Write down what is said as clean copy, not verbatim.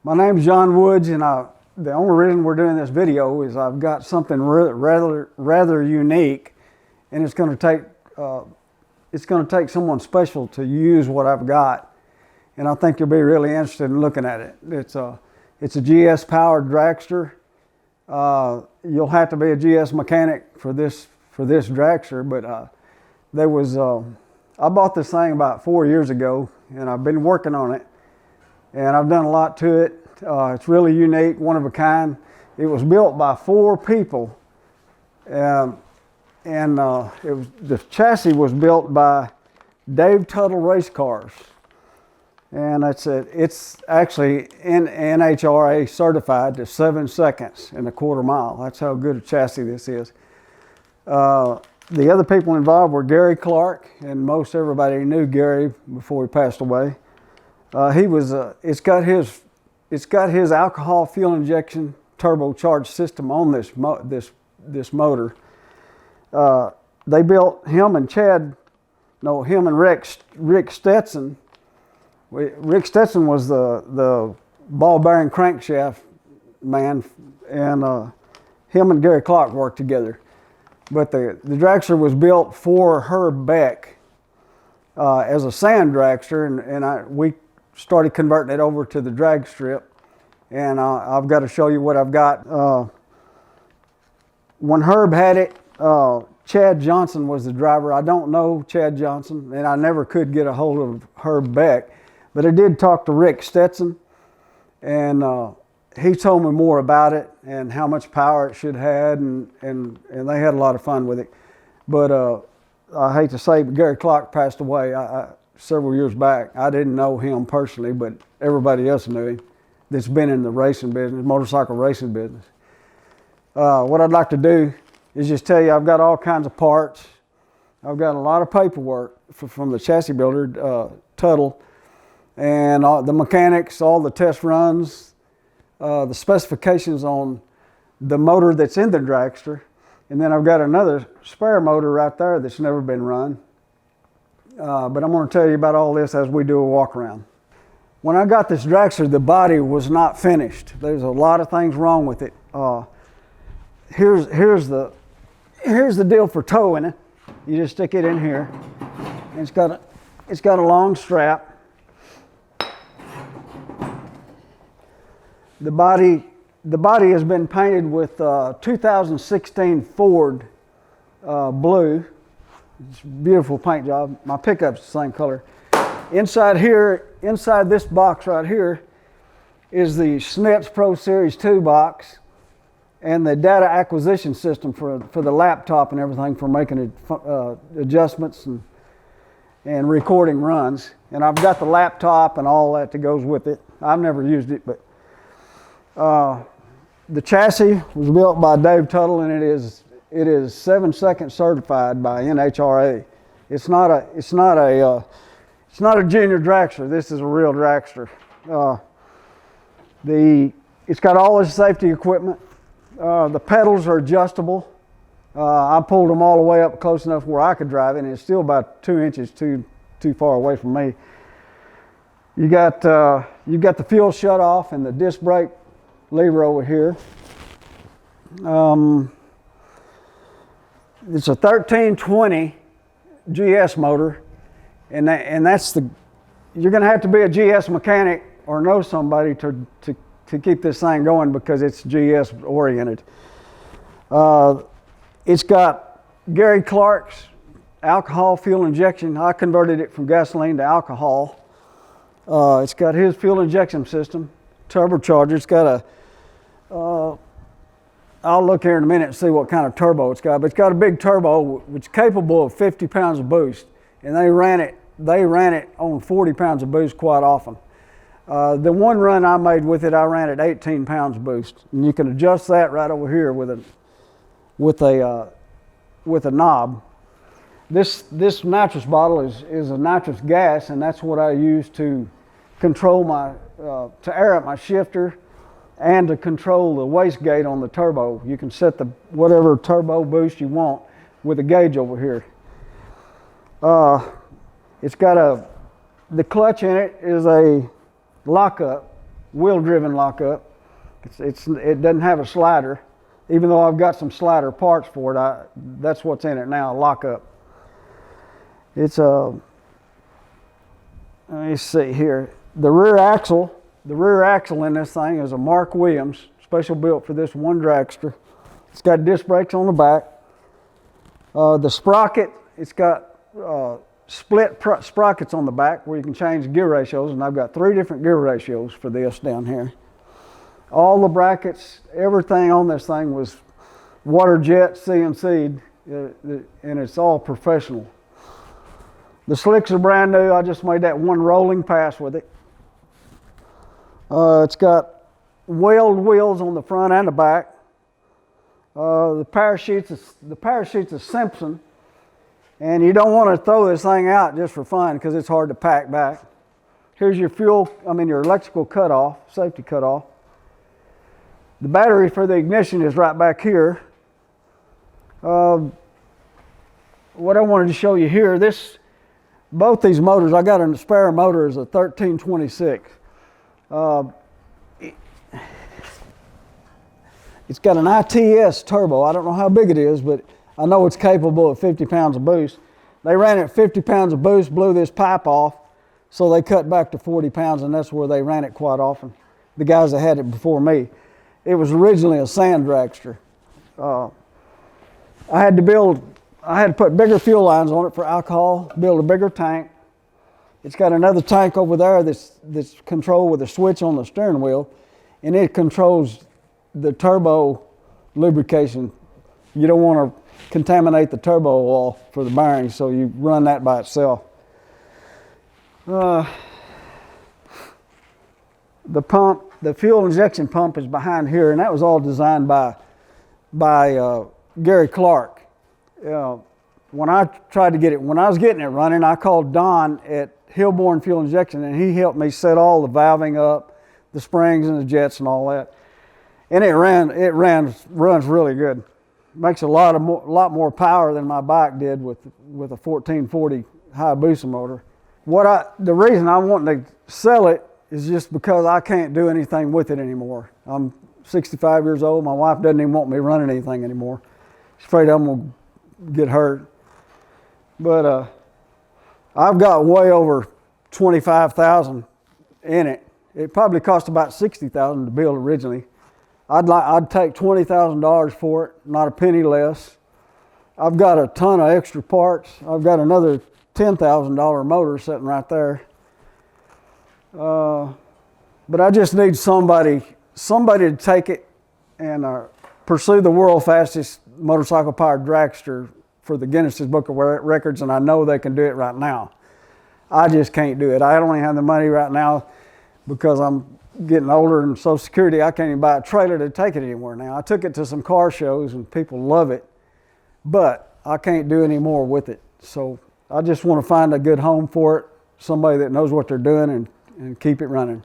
My name's John Woods, and the only reason we're doing this video is I've got something rather unique, and it's going to take someone special to use what I've got, and I think you'll be really interested in looking at it. It's a GS powered dragster. You'll have to be a GS mechanic for this dragster, but I bought this thing about 4 years ago, and I've been working on it, and I've done a lot to it. It's really unique, one of a kind. It was built by 4 people, the chassis was built by Dave Tuttle Race Cars, and it's actually NHRA certified to 7 seconds in a quarter mile. That's how good a chassis this is. The other people involved were Gary Clark, and most everybody knew Gary before he passed away. It's got his alcohol fuel injection turbocharged system on this motor. They built him and Rick Stetson. Rick Stetson was the ball bearing crankshaft man, and him and Gary Clark worked together. But the dragster was built for Herb Beck as a sand dragster, and we started converting it over to the drag strip, and I've got to show you what I've got. When Herb had it, Chad Johnson was the driver. I don't know Chad Johnson, and I never could get a hold of Herb Beck, but I did talk to Rick Stetson, and he told me more about it and how much power it should have, and they had a lot of fun with it. But I hate to say, but Gary Clark passed away several years back. I didn't know him personally, but everybody else knew him that's been in the racing business, motorcycle racing business. What I'd like to do is just tell you I've got all kinds of parts. I've got a lot of paperwork from the chassis builder, Tuttle, and the mechanics, all the test runs, the specifications on the motor that's in the dragster, and then I've got another spare motor right there that's never been run. But I'm going to tell you about all this as we do a walk around. When I got this dragster, the body was not finished. There's a lot of things wrong with it. Here's the deal for towing it. You just stick it in here, and it's got a long strap. The body has been painted with 2016 Ford blue. It's a beautiful paint job. My pickup's the same color. Inside this box right here is the SNETS Pro Series 2 box and the data acquisition system for the laptop and everything for making adjustments and recording runs. And I've got the laptop and all that goes with it. I've never used it, but the chassis was built by Dave Tuttle, and it is 7 seconds certified by NHRA. It's not a junior dragster. This is a real dragster. It's got all this safety equipment. The pedals are adjustable. I pulled them all the way up close enough where I could drive it, and it's still about 2 inches too far away from me. You got the fuel shut off and the disc brake lever over here. It's a 1320 GS motor, and you're going to have to be a GS mechanic or know somebody to keep this thing going because it's GS oriented. It's got Gary Clark's alcohol fuel injection. I converted it from gasoline to alcohol. It's got his fuel injection system, turbocharger. It's got I'll look here in a minute and see what kind of turbo it's got, but it's got a big turbo which is capable of 50 pounds of boost, and they ran it on 40 pounds of boost quite often. The one run I made with it, I ran at 18 pounds boost, and you can adjust that right over here with a knob. This nitrous bottle is a nitrous gas, and that's what I use to control to air up my shifter and to control the wastegate on the turbo. You can set whatever turbo boost you want with a gauge over here. It's got the clutch in it is a lockup wheel-driven lockup. It doesn't have a slider, even though I've got some slider parts for it. That's what's in it now, a lockup. It's a, let me see here. The rear axle in this thing is a Mark Williams, special built for this one dragster. It's got disc brakes on the back. The sprocket, it's got split sprockets on the back where you can change gear ratios, and I've got 3 different gear ratios for this down here. All the brackets, everything on this thing was water jet CNC'd, and it's all professional. The slicks are brand new. I just made that one rolling pass with it. It's got whaled wheels on the front and the back. The parachutes is Simpson, and you don't want to throw this thing out just for fun because it's hard to pack back. Here's your your electrical cutoff, safety cutoff. The battery for the ignition is right back here. What I wanted to show you here, both these motors, I got a spare motor is a 1326. It's got an ITS turbo. I don't know how big it is, but I know it's capable of 50 pounds of boost. They ran it 50 pounds of boost, blew this pipe off, so they cut back to 40 pounds, and that's where they ran it quite often. The guys that had it before me. It was originally a sand dragster. I had to put bigger fuel lines on it for alcohol, build a bigger tank. It's got another tank over there that's controlled with a switch on the steering wheel, and it controls the turbo lubrication. You don't want to contaminate the turbo oil for the bearings, so you run that by itself. The fuel injection pump is behind here, and that was all designed by Gary Clark. When I was getting it running, I called Don at Hillborn Fuel Injection, and he helped me set all the valving up, the springs and the jets and all that. And it runs really good. Makes a lot more power than my bike did with a 1440 Hayabusa motor. The reason I want to sell it is just because I can't do anything with it anymore. I'm 65 years old. My wife doesn't even want me running anything anymore. She's afraid I'm going to get hurt. But I've got way over 25,000 in it. It probably cost about 60,000 to build originally. I'd take $20,000 for it, not a penny less. I've got a ton of extra parts. I've got another $10,000 motor sitting right there. But I just need somebody to take it and pursue the world's fastest motorcycle powered dragster for the Guinness Book of Records, and I know they can do it right now. I just can't do it. I don't even have the money right now because I'm getting older and Social Security. I can't even buy a trailer to take it anywhere now. I took it to some car shows and people love it, but I can't do any more with it. So I just want to find a good home for it, somebody that knows what they're doing, and keep it running.